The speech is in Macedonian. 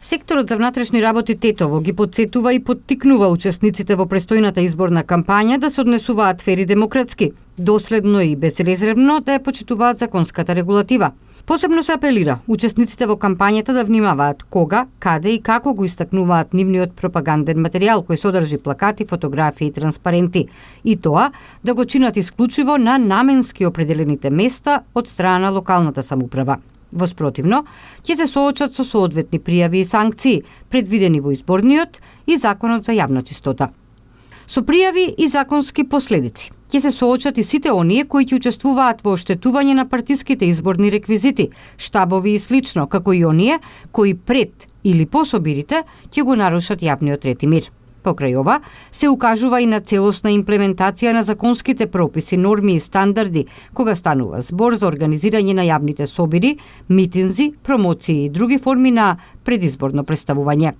Секторот за внатрешни работи Тетово ги подсетува и поттикнува учесниците во престојната изборна кампања да се однесуваат фер и демократски, доследно и безрезервно да ја почитуваат законската регулатива. Посебно се апелира учесниците во кампањата да внимаваат кога, каде и како го истакнуваат нивниот пропаганден материјал кој содржи плакати, фотографии и транспаренти, и тоа да го чинат исклучиво на наменски определените места од страна на локалната самоуправа. Воспротивно, ќе се соочат со соодветни пријави и санкции, предвидени во изборниот и законот за јавна чистота. Со пријави и законски последици ќе се соочат и сите оние кои ќе учествуваат во оштетување на партиските изборни реквизити, штабови и слично, како и оние кои пред или по собирите ќе го нарушат јавниот ред и мир. Покрај ова, се укажува и на целосна имплементација на законските прописи, норми и стандарди, кога станува збор за организирање на јавните собири, митинзи, промоции и други форми на предизборно представување.